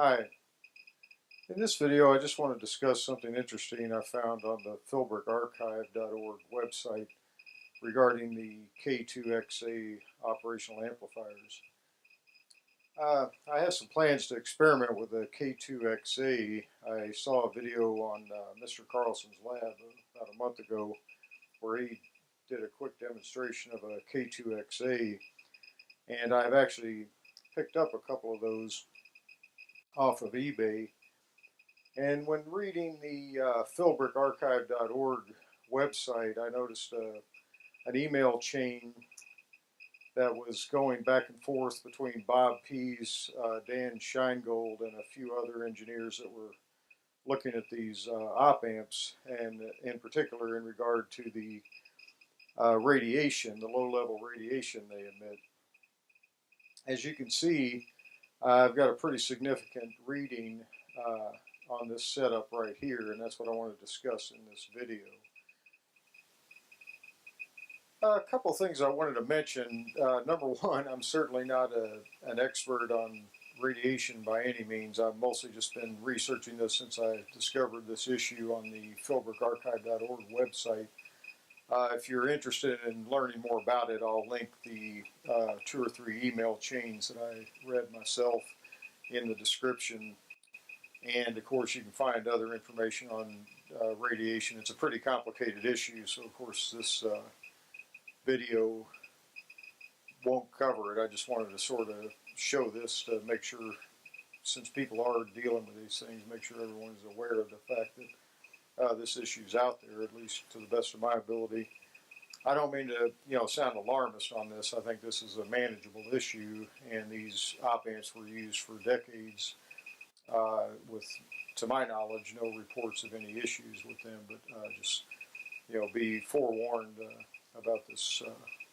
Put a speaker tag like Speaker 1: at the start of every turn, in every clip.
Speaker 1: Hi, in this video I just want to discuss something interesting I found on the philbrickarchive.org website regarding the K2-XA operational amplifiers. I have some plans to experiment with the K2-XA. I saw a video on Mr. Carlson's lab about a month ago where he did a quick demonstration of a K2-XA, and I've actually picked up a couple of those off of eBay. And when reading the philbrickarchive.org website, I noticed an email chain that was going back and forth between Bob Pease, Dan Scheingold, and a few other engineers that were looking at these op amps, and in particular in regard to the radiation, the low-level radiation they emit. As you can see, I've got a pretty significant reading on this setup right here, and that's what I want to discuss in this video. A couple of things I wanted to mention. Number one, I'm certainly not an expert on radiation by any means. I've mostly just been researching this since I discovered this issue on the philbrickarchive.org website. If you're interested in learning more about it, I'll link the 2 or 3 email chains that I read myself in the description. And of course you can find other information on radiation. It's a pretty complicated issue, so of course this video won't cover it. I just wanted to sort of show this to make sure, since people are dealing with these things, make sure everyone is aware of the fact that this issue is out there, at least to the best of my ability. I don't mean to, sound alarmist on this. I think this is a manageable issue, and these op amps were used for decades with, to my knowledge, no reports of any issues with them. But just, be forewarned about this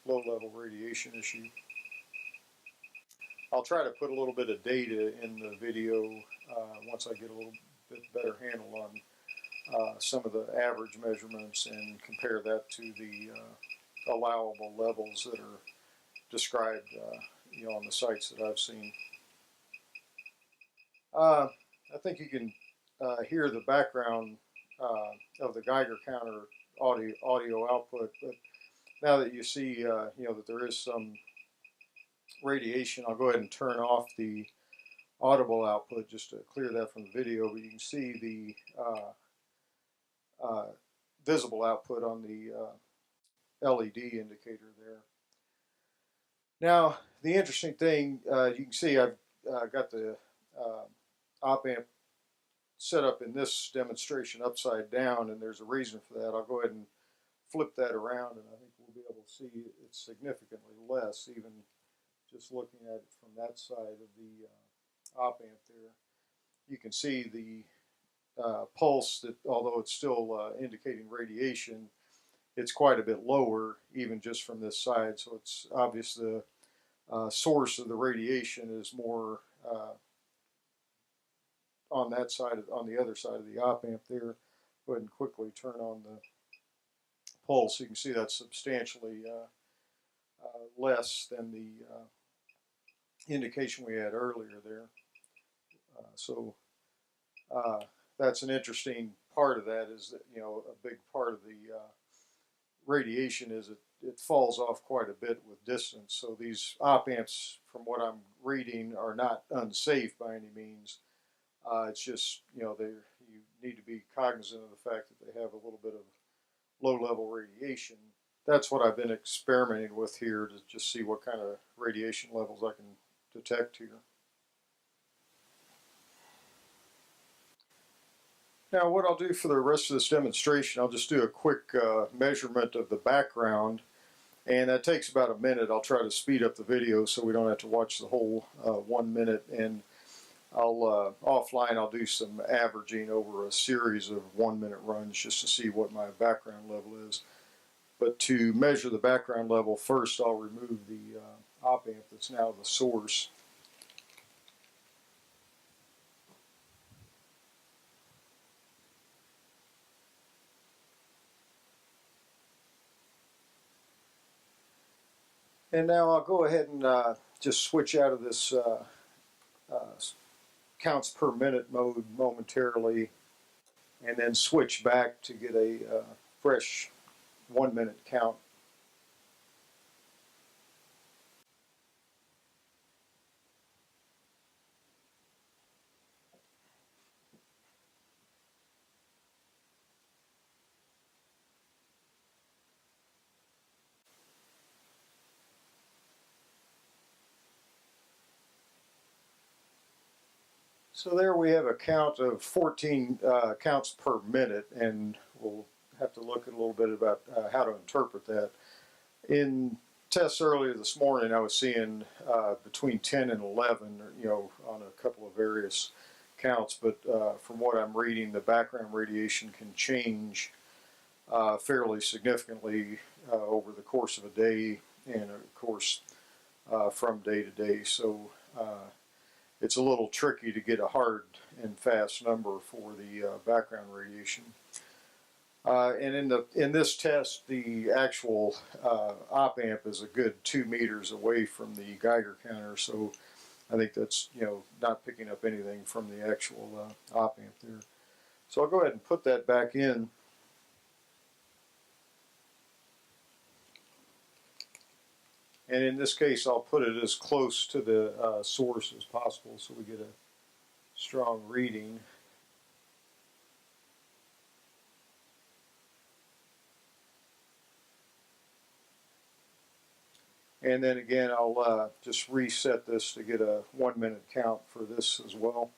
Speaker 1: low-level radiation issue. I'll try to put a little bit of data in the video once I get a little bit better handle on some of the average measurements and compare that to the allowable levels that are described on the sites that I've seen. I think you can hear the background of the Geiger counter audio output, but now that you see that there is some radiation, I'll go ahead and turn off the audible output just to clear that from the video. But you can see the visible output on the LED indicator there. Now, the interesting thing, you can see I've got the op amp set up in this demonstration upside down, and there's a reason for that. I'll go ahead and flip that around, and I think we'll be able to see it's significantly less, even just looking at it from that side of the op amp there. You can see the pulse, that although it's still indicating radiation, it's quite a bit lower even just from this side, so it's obvious the source of the radiation is more on that side, on the other side of the op amp there. Go ahead and quickly turn on the pulse. You can see that's substantially less than the indication we had earlier there. So that's an interesting part of that, is that a big part of the radiation is it falls off quite a bit with distance. So these op amps, from what I'm reading, are not unsafe by any means. It's just you need to be cognizant of the fact that they have a little bit of low-level radiation. That's what I've been experimenting with here, to just see what kind of radiation levels I can detect here. Now, what I'll do for the rest of this demonstration, I'll just do a quick measurement of the background, and that takes about a minute. I'll try to speed up the video so we don't have to watch the whole 1 minute, and I'll offline I'll do some averaging over a series of 1-minute runs just to see what my background level is. But to measure the background level, first I'll remove the op amp that's now the source. And now I'll go ahead and just switch out of this counts per minute mode momentarily, and then switch back to get a fresh 1 minute count. So there we have a count of 14 counts per minute, and we'll have to look at a little bit about how to interpret that. In tests earlier this morning, I was seeing between 10 and 11, on a couple of various counts, but from what I'm reading, the background radiation can change fairly significantly over the course of a day, and of course from day to day. So it's a little tricky to get a hard and fast number for the background radiation. And in this test, the actual op amp is a good 2 meters away from the Geiger counter, so I think that's not picking up anything from the actual op amp there. So I'll go ahead and put that back in. And in this case, I'll put it as close to the source as possible so we get a strong reading. And then again, I'll just reset this to get a 1 minute count for this as well.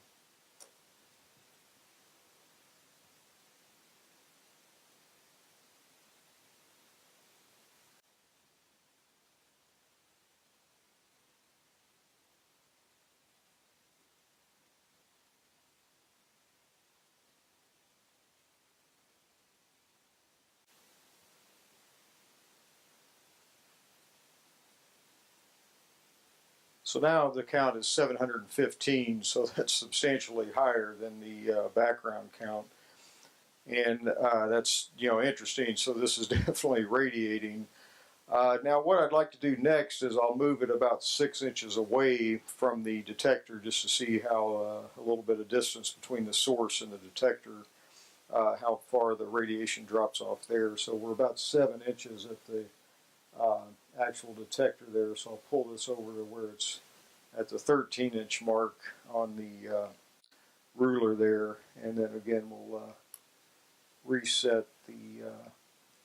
Speaker 1: So now the count is 715, so that's substantially higher than the background count. And that's interesting. So this is definitely radiating. Now what I'd like to do next is I'll move it about 6 inches away from the detector just to see how a little bit of distance between the source and the detector, how far the radiation drops off there. So we're about 7 inches at the actual detector there, so I'll pull this over to where it's at the 13-inch mark on the ruler there, and then again we'll reset the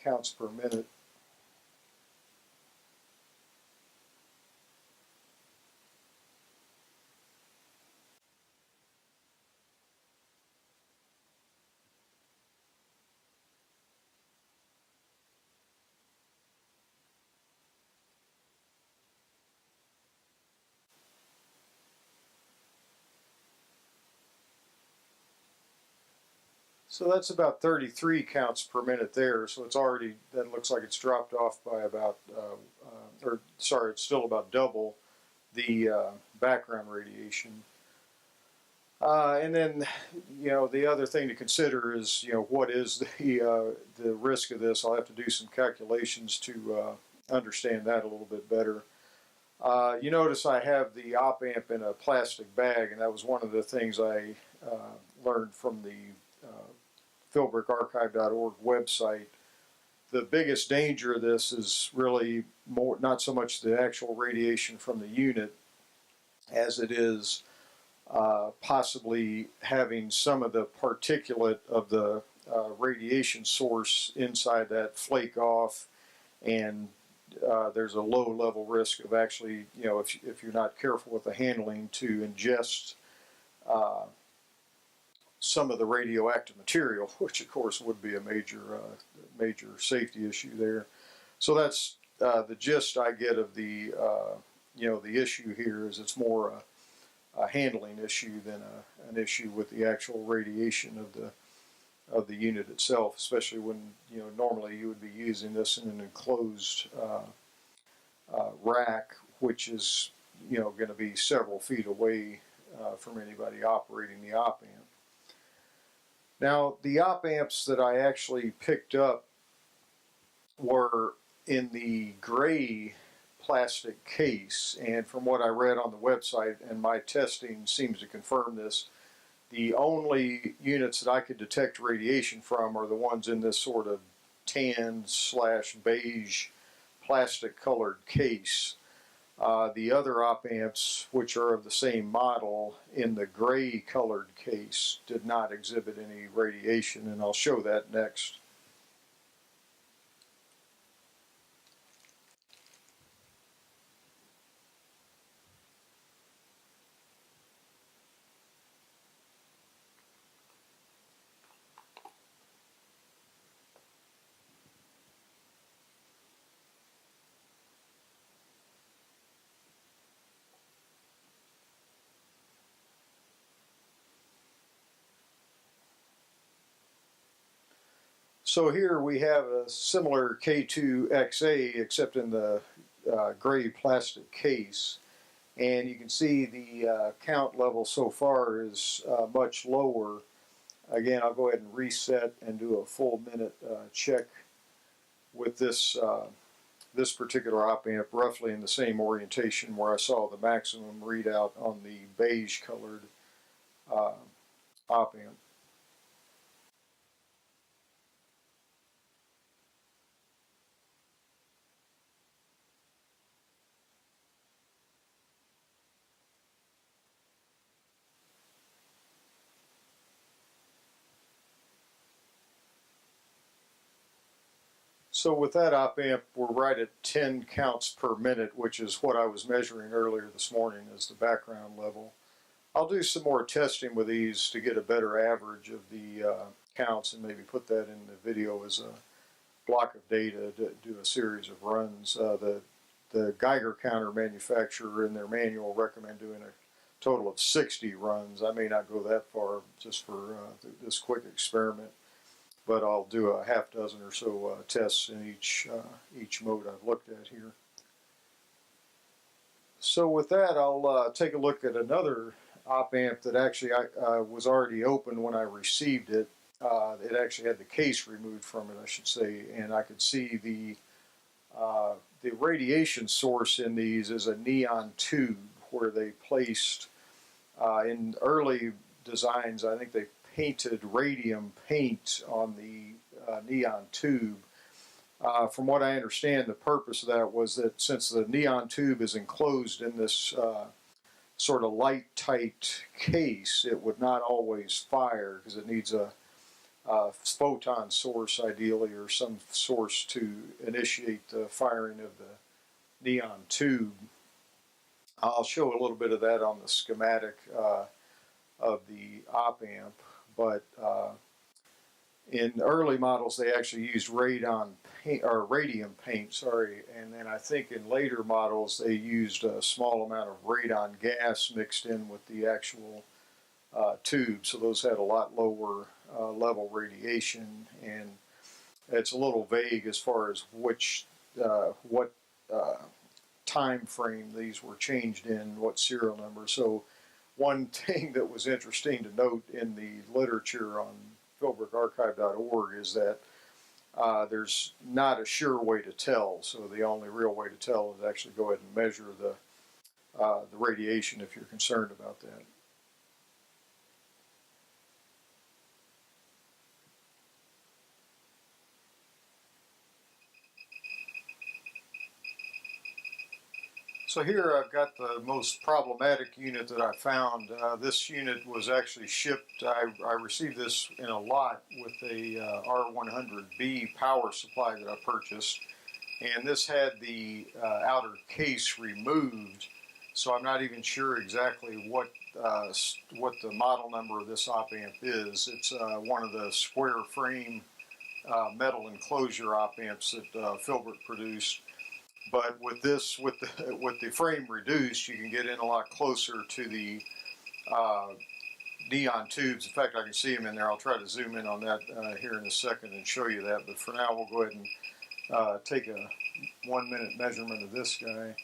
Speaker 1: counts per minute. So that's about 33 counts per minute there. So it's already, that looks like it's dropped off by about, it's still about double the background radiation. And then, the other thing to consider is, what is the risk of this? I'll have to do some calculations to understand that a little bit better. You notice I have the op amp in a plastic bag, and that was one of the things I learned from the PhilbrickArchive.org website. The biggest danger of this is really not so much the actual radiation from the unit as it is possibly having some of the particulate of the radiation source inside that flake off, and there's a low level risk of actually, if you're not careful with the handling, to ingest some of the radioactive material, which of course would be a major safety issue there. So that's the gist I get of the the issue here is it's more a handling issue than an issue with the actual radiation of the unit itself, especially when normally you would be using this in an enclosed rack, which is going to be several feet away from anybody operating the op amp. Now, the op amps that I actually picked up were in the gray plastic case, and from what I read on the website, and my testing seems to confirm this, the only units that I could detect radiation from are the ones in this sort of tan/beige plastic colored case. The other op amps, which are of the same model, in the gray colored case, did not exhibit any radiation, and I'll show that next. So here we have a similar K2-XA, except in the gray plastic case, and you can see the count level so far is much lower. Again, I'll go ahead and reset and do a full minute check with this this particular op amp, roughly in the same orientation where I saw the maximum readout on the beige colored op amp. So with that op amp, we're right at 10 counts per minute, which is what I was measuring earlier this morning as the background level. I'll do some more testing with these to get a better average of the counts and maybe put that in the video as a block of data to do a series of runs. The Geiger counter manufacturer in their manual recommend doing a total of 60 runs. I may not go that far just for this quick experiment, but I'll do a half dozen or so tests in each mode I've looked at here. So with that, I'll take a look at another op amp that actually was already open when I received it. It actually had the case removed from it, I should say, and I could see the radiation source in these is a neon tube where they placed, in early designs, I think they painted radium paint on the neon tube. From what I understand, the purpose of that was that since the neon tube is enclosed in this sort of light-tight case, it would not always fire because it needs a photon source ideally, or some source to initiate the firing of the neon tube. I'll show a little bit of that on the schematic of the op amp, but in early models they actually used radon paint, or radium paint, sorry, and then I think in later models they used a small amount of radon gas mixed in with the actual tube, so those had a lot lower level radiation, and it's a little vague as far as which what time frame these were changed in, what serial number. So one thing that was interesting to note in the literature on philbrickarchive.org is that there's not a sure way to tell, so the only real way to tell is actually go ahead and measure the radiation if you're concerned about that. So here I've got the most problematic unit that I found. This unit was actually shipped, I received this in a lot with a R100B power supply that I purchased, and this had the outer case removed, so I'm not even sure exactly what the model number of this op amp is. It's one of the square frame metal enclosure op amps that Philbrick produced. But with this, with the frame reduced, you can get in a lot closer to the neon tubes. In fact, I can see them in there. I'll try to zoom in on that here in a second and show you that. But for now, we'll go ahead and take a 1 minute measurement of this guy.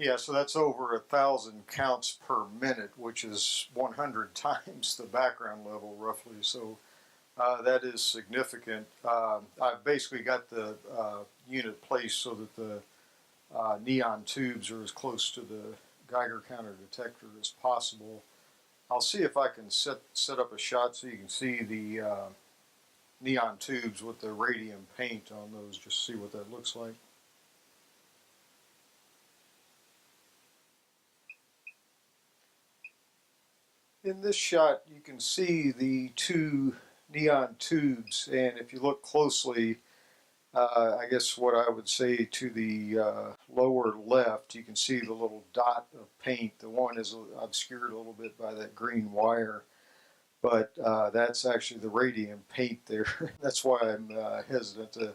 Speaker 1: Yeah, so that's over 1,000 counts per minute, which is 100 times the background level roughly. So that is significant. I've basically got the unit placed so that the neon tubes are as close to the Geiger counter detector as possible. I'll see if I can set up a shot so you can see the neon tubes with the radium paint on those, just see what that looks like. In this shot, you can see the two neon tubes, and if you look closely, I guess what I would say to the lower left, you can see the little dot of paint. The one is obscured a little bit by that green wire, but that's actually the radium paint there. That's why I'm hesitant to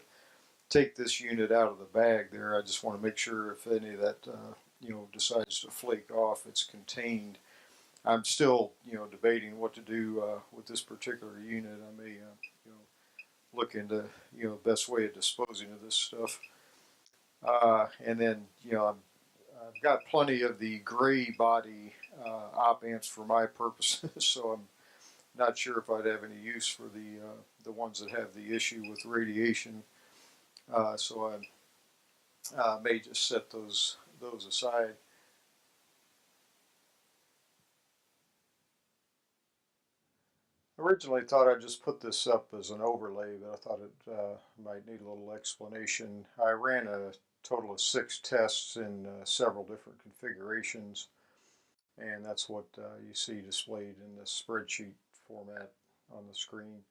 Speaker 1: take this unit out of the bag there. I just want to make sure if any of that decides to flake off, it's contained. I'm still debating what to do with this particular unit. I may look into the best way of disposing of this stuff. And then I've got plenty of the gray body op amps for my purposes, so I'm not sure if I'd have any use for the ones that have the issue with radiation. So I may just set those aside. Originally thought I'd just put this up as an overlay, but I thought it might need a little explanation. I ran a total of 6 tests in several different configurations, and that's what you see displayed in the spreadsheet format on the screen.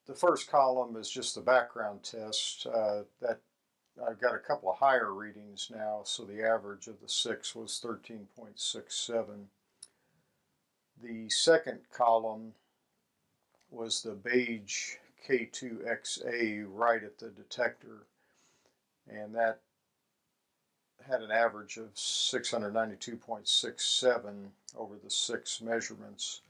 Speaker 1: The first column is just the background test. That I've got a couple of higher readings now, so the average of the 6 was 13.67. The second column was the beige K2-XA right at the detector, and that had an average of 692.67 over the 6 measurements.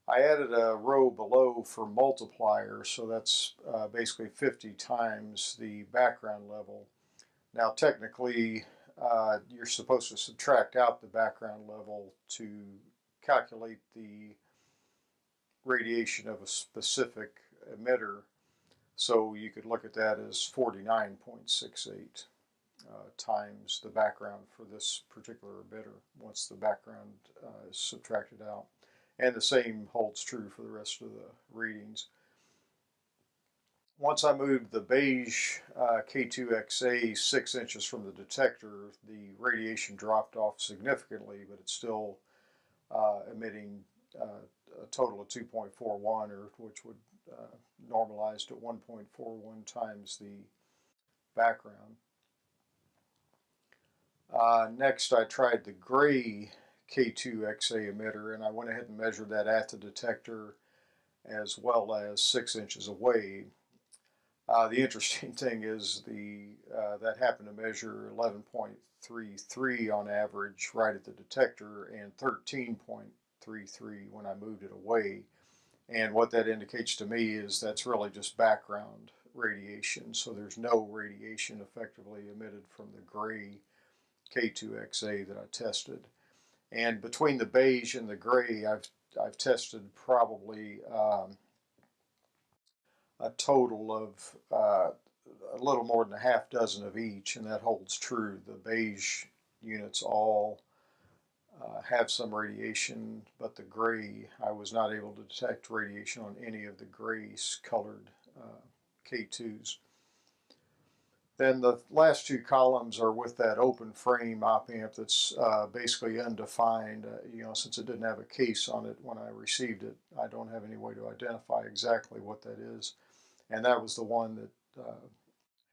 Speaker 1: I added a row below for multiplier, so that's basically 50 times the background level. Now technically you're supposed to subtract out the background level to calculate the radiation of a specific emitter, so you could look at that as 49.68 times the background for this particular emitter once the background is subtracted out. And the same holds true for the rest of the readings. Once I moved the beige K2-XA 6 inches from the detector, the radiation dropped off significantly, but it's still emitting a total of 2.41, or which would normalize to 1.41 times the background. Next, I tried the gray K2-XA emitter, and I went ahead and measured that at the detector as well as 6 inches away. The interesting thing is that happened to measure 11.33 on average right at the detector and 13.33 when I moved it away. And what that indicates to me is that's really just background radiation. So there's no radiation effectively emitted from the gray K2-XA that I tested. And between the beige and the gray, I've tested probably a total of a little more than a half dozen of each, and that holds true. The beige units all have some radiation, but the gray, I was not able to detect radiation on any of the gray colored K2s. Then the last 2 columns are with that open frame op amp that's basically undefined. Since it didn't have a case on it when I received it, I don't have any way to identify exactly what that is. And that was the one that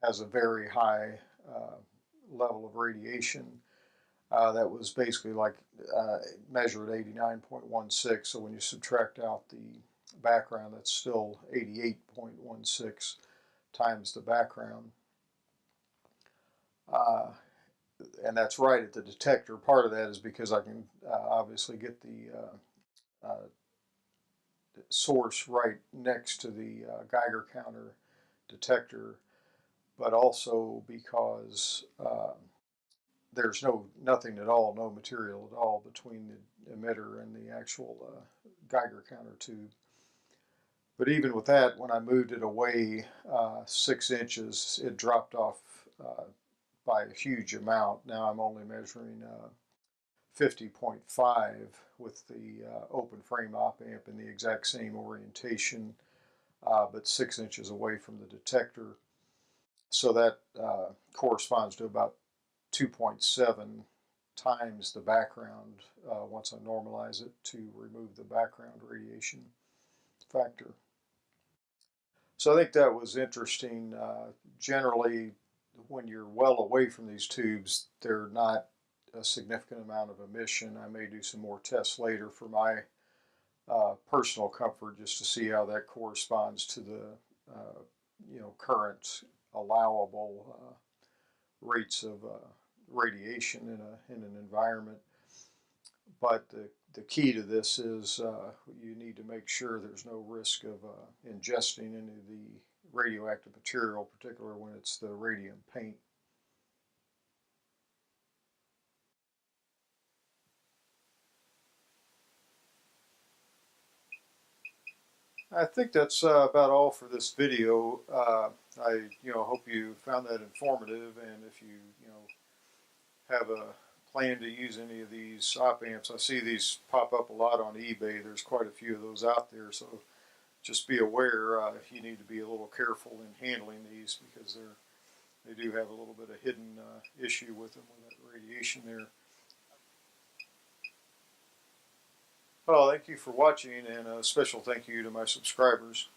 Speaker 1: has a very high level of radiation. That was basically like measured 89.16. So when you subtract out the background, that's still 88.16 times the background. And that's right at the detector. Part of that is because I can obviously get the source right next to the Geiger counter detector. but also because there's nothing at all, no material at all between the emitter and the actual Geiger counter tube. But even with that, when I moved it away 6 inches, it dropped off by a huge amount. Now I'm only measuring 50.5 with the open frame op amp in the exact same orientation, but 6 inches away from the detector. So that corresponds to about 2.7 times the background once I normalize it to remove the background radiation factor. So I think that was interesting. Generally, when you're well away from these tubes, they're not a significant amount of emission. I may do some more tests later for my personal comfort just to see how that corresponds to the current allowable rates of radiation in an environment. But the key to this is you need to make sure there's no risk of ingesting any of the radioactive material, particularly when it's the radium paint. I think that's about all for this video. I hope you found that informative, and if you have a plan to use any of these op amps, I see these pop up a lot on eBay. There's quite a few of those out there, so just be aware you need to be a little careful in handling these because they do have a little bit of hidden issue with them with that radiation there. Well, thank you for watching, and a special thank you to my subscribers.